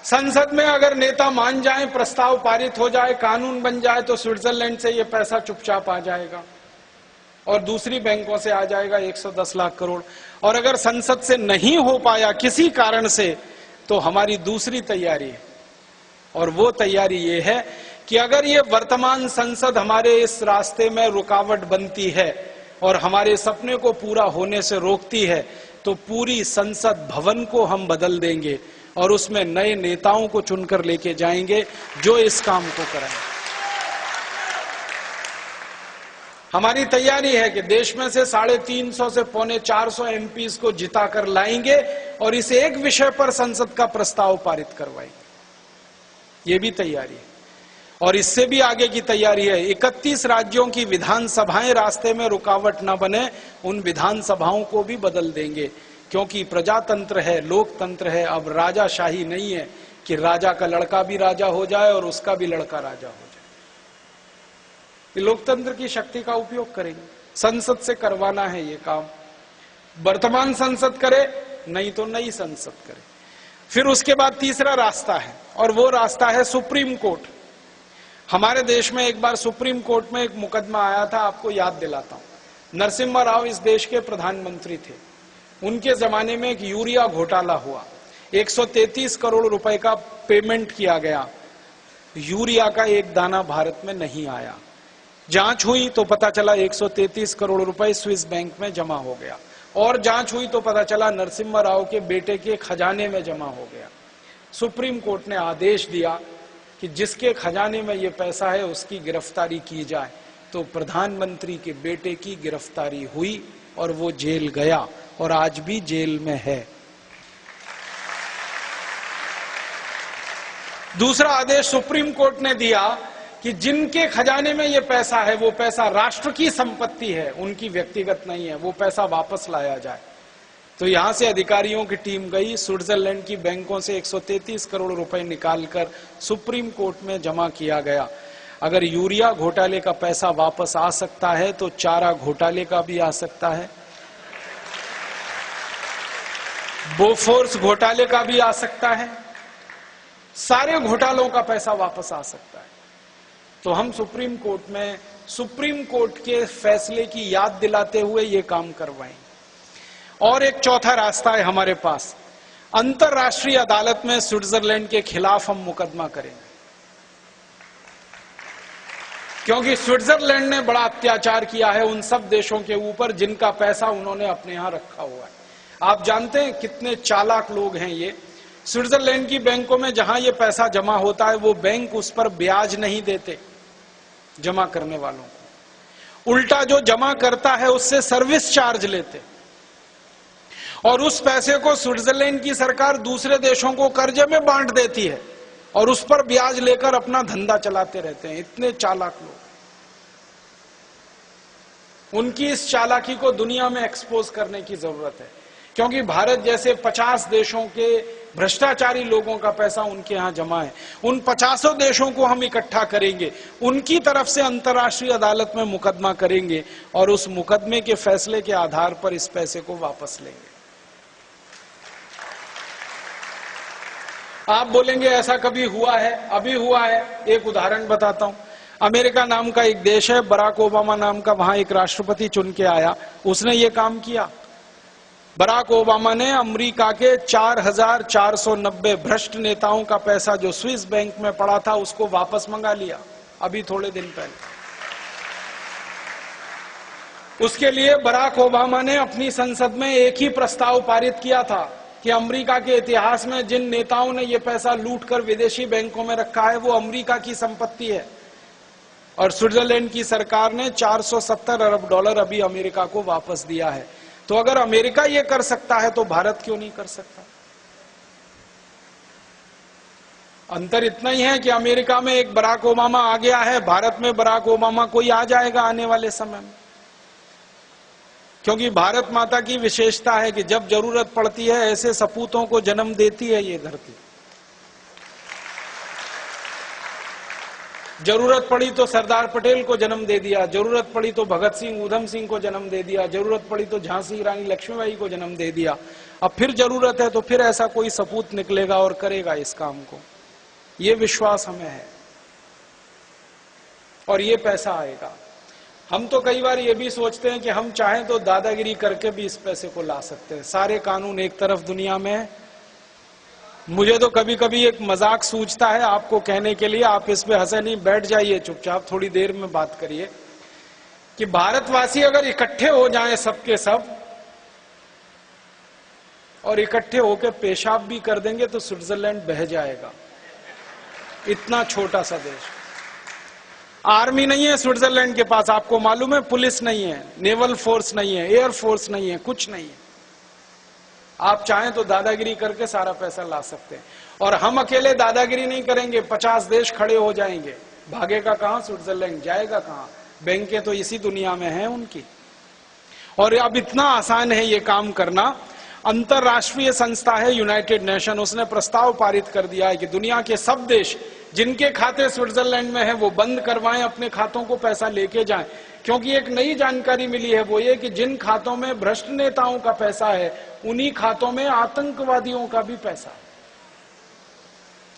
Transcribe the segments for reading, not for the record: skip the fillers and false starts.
संसद में अगर नेता मान जाए, प्रस्ताव पारित हो जाए, कानून बन जाए, तो स्विट्जरलैंड से ये पैसा चुपचाप आ जाएगा और दूसरी बैंकों से आ जाएगा 110 लाख करोड़। और अगर संसद से नहीं हो पाया किसी कारण से, तो हमारी दूसरी तैयारी है, और वो तैयारी ये है कि अगर ये वर्तमान संसद हमारे इस रास्ते में रुकावट बनती है और हमारे सपने को पूरा होने से रोकती है, तो पूरी संसद भवन को हम बदल देंगे और उसमें नए नेताओं को चुनकर लेके जाएंगे जो इस काम को करेंगे। हमारी तैयारी है कि देश में से 350 से 450 एमपीज को जिताकर लाएंगे और इस एक विषय पर संसद का प्रस्ताव पारित करवाएंगे। ये भी तैयारी है। और इससे भी आगे की तैयारी है, 31 राज्यों की विधानसभाएं रास्ते में रुकावट न बने, उन विधानसभाओं को भी बदल देंगे, क्योंकि प्रजातंत्र है, लोकतंत्र है। अब राजाशाही नहीं है कि राजा का लड़का भी राजा हो जाए और उसका भी लड़का राजा हो जाए। लोकतंत्र की शक्ति का उपयोग करेंगे, संसद से करवाना है ये काम। वर्तमान संसद करे, नहीं तो नई संसद करे। फिर उसके बाद तीसरा रास्ता है, और वो रास्ता है सुप्रीम कोर्ट। हमारे देश में एक बार सुप्रीम कोर्ट में एक मुकदमा आया था, आपको याद दिलाता हूं। नरसिम्हा राव इस देश के प्रधानमंत्री थे। उनके जमाने में एक यूरिया घोटाला हुआ, 133 करोड़ रुपए का पेमेंट किया गया, यूरिया का एक दाना भारत में नहीं आया। जांच हुई तो पता चला 133 करोड़ रुपए स्विस बैंक में जमा हो गया, और जांच हुई तो पता चला नरसिम्हा राव के बेटे के खजाने में जमा हो गया। सुप्रीम कोर्ट ने आदेश दिया कि जिसके खजाने में ये पैसा है उसकी गिरफ्तारी की जाए। तो प्रधानमंत्री के बेटे की गिरफ्तारी हुई और वो जेल गया, और आज भी जेल में है। दूसरा आदेश सुप्रीम कोर्ट ने दिया कि जिनके खजाने में ये पैसा है, वो पैसा राष्ट्र की संपत्ति है, उनकी व्यक्तिगत नहीं है, वो पैसा वापस लाया जाए। तो यहां से अधिकारियों की टीम गई, स्विट्जरलैंड की बैंकों से 133 करोड़ रुपए निकालकर सुप्रीम कोर्ट में जमा किया गया। अगर यूरिया घोटाले का पैसा वापस आ सकता है, तो चारा घोटाले का भी आ सकता है, बोफोर्स घोटाले का भी आ सकता है, सारे घोटालों का पैसा वापस आ सकता है। तो हम सुप्रीम कोर्ट में सुप्रीम कोर्ट के फैसले की याद दिलाते हुए ये काम करवाएंगे। और एक चौथा रास्ता है हमारे पास, अंतर्राष्ट्रीय अदालत में स्विट्जरलैंड के खिलाफ हम मुकदमा करेंगे, क्योंकि स्विट्जरलैंड ने बड़ा अत्याचार किया है उन सब देशों के ऊपर जिनका पैसा उन्होंने अपने यहां रखा हुआ है। आप जानते हैं कितने चालाक लोग हैं ये। स्विट्जरलैंड की बैंकों में जहां ये पैसा जमा होता है, वो बैंक उस पर ब्याज नहीं देते जमा करने वालों को, उल्टा जो जमा करता है उससे सर्विस चार्ज लेते, और उस पैसे को स्विट्जरलैंड की सरकार दूसरे देशों को कर्जे में बांट देती है और उस पर ब्याज लेकर अपना धंधा चलाते रहते हैं। इतने चालाक लोग, उनकी इस चालाकी को दुनिया में एक्सपोज करने की जरूरत है, क्योंकि भारत जैसे 50 देशों के भ्रष्टाचारी लोगों का पैसा उनके यहां जमा है। उन 50 देशों को हम इकट्ठा करेंगे, उनकी तरफ से अंतर्राष्ट्रीय अदालत में मुकदमा करेंगे, और उस मुकदमे के फैसले के आधार पर इस पैसे को वापस लेंगे। आप बोलेंगे ऐसा कभी हुआ है? अभी हुआ है। एक उदाहरण बताता हूं। अमेरिका नाम का एक देश है, बराक ओबामा नाम का, वहां एक राष्ट्रपति चुन के आया, उसने ये काम किया। बराक ओबामा ने अमेरिका के 4490 भ्रष्ट नेताओं का पैसा जो स्विस बैंक में पड़ा था उसको वापस मंगा लिया अभी थोड़े दिन पहले। उसके लिए बराक ओबामा ने अपनी संसद में एक ही प्रस्ताव पारित किया था कि अमेरिका के इतिहास में जिन नेताओं ने यह पैसा लूटकर विदेशी बैंकों में रखा है वो अमेरिका की संपत्ति है, और स्विट्जरलैंड की सरकार ने $470 अरब अभी अमेरिका को वापस दिया है। तो अगर अमेरिका ये कर सकता है तो भारत क्यों नहीं कर सकता? अंतर इतना ही है कि अमेरिका में एक बराक ओबामा आ गया है, भारत में बराक ओबामा कोई आ जाएगा आने वाले समय में, क्योंकि भारत माता की विशेषता है कि जब जरूरत पड़ती है ऐसे सपूतों को जन्म देती है ये धरती। जरूरत पड़ी तो सरदार पटेल को जन्म दे दिया, जरूरत पड़ी तो भगत सिंह ऊधम सिंह को जन्म दे दिया, जरूरत पड़ी तो झांसी रानी लक्ष्मीबाई को जन्म दे दिया। अब फिर जरूरत है तो फिर ऐसा कोई सपूत निकलेगा और करेगा इस काम को। ये विश्वास हमें है और ये पैसा आएगा। हम तो कई बार ये भी सोचते हैं कि हम चाहें तो दादागिरी करके भी इस पैसे को ला सकते हैं। सारे कानून एक तरफ दुनिया में है। मुझे तो कभी कभी एक मजाक सूझता है आपको कहने के लिए, आप इस पे हंसे नहीं, बैठ जाइए चुपचाप, थोड़ी देर में बात करिए, कि भारतवासी अगर इकट्ठे हो जाएं सबके सब और इकट्ठे होकर पेशाब भी कर देंगे तो स्विट्जरलैंड बह जाएगा। इतना छोटा सा देश, आर्मी नहीं है स्विट्जरलैंड के पास, आपको मालूम है, पुलिस नहीं है, नेवल फोर्स नहीं है, एयर फोर्स नहीं है, कुछ नहीं है। आप चाहें तो दादागिरी करके सारा पैसा ला सकते हैं। और हम अकेले दादागिरी नहीं करेंगे, 50 देश खड़े हो जाएंगे। भागेगा कहां स्विट्जरलैंड, जाएगा कहां? बैंकें तो इसी दुनिया में हैं उनकी। और अब इतना आसान है ये काम करना। अंतरराष्ट्रीय संस्था है यूनाइटेड नेशन, उसने प्रस्ताव पारित कर दिया है कि दुनिया के सब देश जिनके खाते स्विट्जरलैंड में है वो बंद करवाएं, अपने खातों को पैसा लेके जाएं। क्योंकि एक नई जानकारी मिली है, वो ये कि जिन खातों में भ्रष्ट नेताओं का पैसा है उन्हीं खातों में आतंकवादियों का भी पैसा है।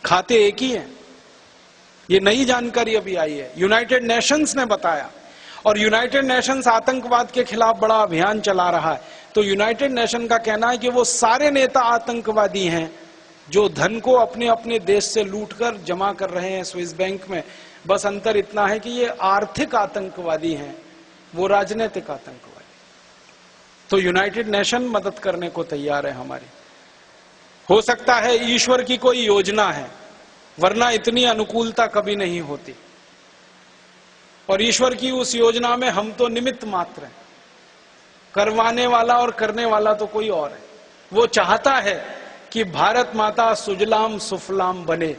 खाते एक ही हैं। ये नई जानकारी अभी आई है, यूनाइटेड नेशंस ने बताया। और यूनाइटेड नेशंस आतंकवाद के खिलाफ बड़ा अभियान चला रहा है। तो यूनाइटेड नेशन का कहना है कि वो सारे नेता आतंकवादी हैं जो धन को अपने अपने देश से लूटकर जमा कर रहे हैं स्विस बैंक में। बस अंतर इतना है कि ये आर्थिक आतंकवादी हैं, वो राजनीतिक आतंकवादी। तो यूनाइटेड नेशन मदद करने को तैयार है हमारी। हो सकता है ईश्वर की कोई योजना है, वरना इतनी अनुकूलता कभी नहीं होती। और ईश्वर की उस योजना में हम तो निमित्त मात्र हैं। करवाने वाला और करने वाला तो कोई और है। वो चाहता है कि भारत माता सुजलाम सुफलाम बने,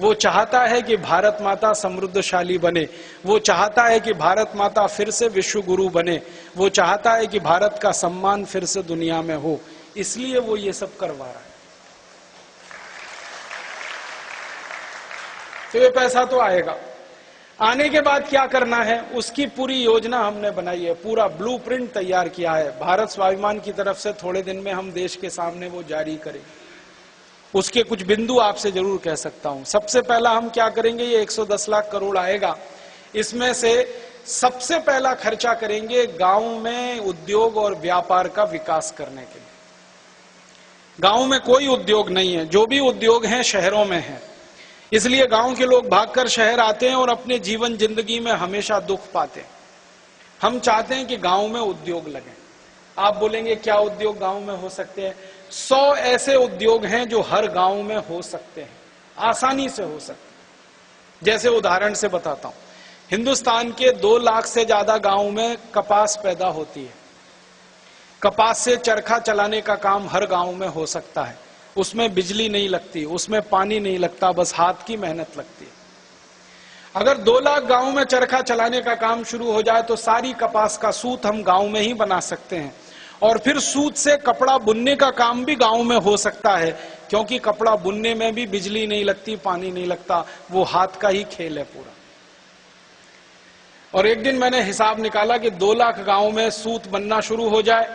वो चाहता है कि भारत माता समृद्धशाली बने, वो चाहता है कि भारत माता फिर से विश्व गुरु बने, वो चाहता है कि भारत का सम्मान फिर से दुनिया में हो। इसलिए वो ये सब करवा रहा है। तो ये पैसा तो आएगा। आने के बाद क्या करना है उसकी पूरी योजना हमने बनाई है, पूरा ब्लूप्रिंट तैयार किया है। भारत स्वाभिमान की तरफ से थोड़े दिन में हम देश के सामने वो जारी करेंगे। उसके कुछ बिंदु आपसे जरूर कह सकता हूं। सबसे पहला हम क्या करेंगे, ये 110 लाख करोड़ आएगा, इसमें से सबसे पहला खर्चा करेंगे गांव में उद्योग और व्यापार का विकास करने के लिए। गांव में कोई उद्योग नहीं है, जो भी उद्योग हैं शहरों में है। इसलिए गांव के लोग भागकर शहर आते हैं और अपने जीवन जिंदगी में हमेशा दुख पाते हैं। हम चाहते हैं कि गांव में उद्योग लगे। आप बोलेंगे क्या उद्योग गांव में हो सकते हैं? 100 ऐसे उद्योग हैं जो हर गांव में हो सकते हैं, आसानी से हो सकते हैं। जैसे उदाहरण से बताता हूं, हिंदुस्तान के 2 लाख से ज्यादा गांव में कपास पैदा होती है। कपास से चरखा चलाने का काम हर गांव में हो सकता है। उसमें बिजली नहीं लगती, उसमें पानी नहीं लगता, बस हाथ की मेहनत लगती है। अगर 2 लाख गांव में चरखा चलाने का काम शुरू हो जाए तो सारी कपास का सूत हम गांव में ही बना सकते हैं। और फिर सूत से कपड़ा बुनने का काम भी गांव में हो सकता है, क्योंकि कपड़ा बुनने में भी बिजली नहीं लगती, पानी नहीं लगता, वो हाथ का ही खेल है पूरा। और एक दिन मैंने हिसाब निकाला कि 2 लाख गांव में सूत बनना शुरू हो जाए,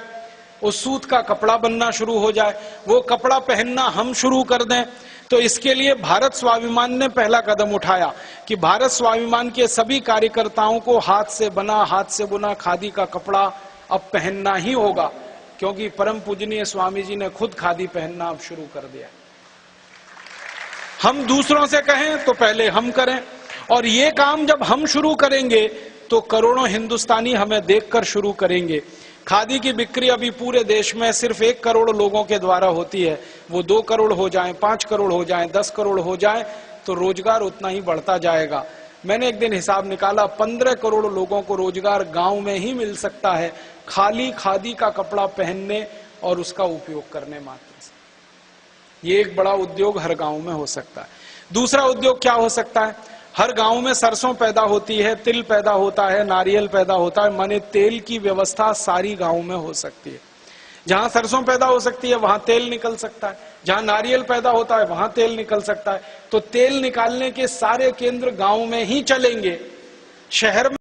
उस सूत का कपड़ा बनना शुरू हो जाए, वो कपड़ा पहनना हम शुरू कर दें। तो इसके लिए भारत स्वाभिमान ने पहला कदम उठाया कि भारत स्वाभिमान के सभी कार्यकर्ताओं को हाथ से बना, हाथ से बुना खादी का कपड़ा अब पहनना ही होगा, क्योंकि परम पूजनीय स्वामी जी ने खुद खादी पहनना अब शुरू कर दिया। हम दूसरों से कहें तो पहले हम करें, और ये काम जब हम शुरू करेंगे तो करोड़ों हिंदुस्तानी हमें देखकर शुरू करेंगे। खादी की बिक्री अभी पूरे देश में सिर्फ 1 करोड़ लोगों के द्वारा होती है। वो 2 करोड़ हो जाए, 5 करोड़ हो जाए, 10 करोड़ हो जाए तो रोजगार उतना ही बढ़ता जाएगा। मैंने एक दिन हिसाब निकाला, 15 करोड़ लोगों को रोजगार गांव में ही मिल सकता है, खाली खादी का कपड़ा पहनने और उसका उपयोग करने मात्र से। ये एक बड़ा उद्योग हर गांव में हो सकता है। दूसरा उद्योग क्या हो सकता है? हर गांव में सरसों पैदा होती है, तिल पैदा होता है, नारियल पैदा होता है, माने तेल की व्यवस्था सारी गांव में हो सकती है। जहां सरसों पैदा हो सकती है वहां तेल निकल सकता है, जहां नारियल पैदा होता है वहां तेल निकल सकता है। तो तेल निकालने के सारे केंद्र गांव में ही चलेंगे, शहर में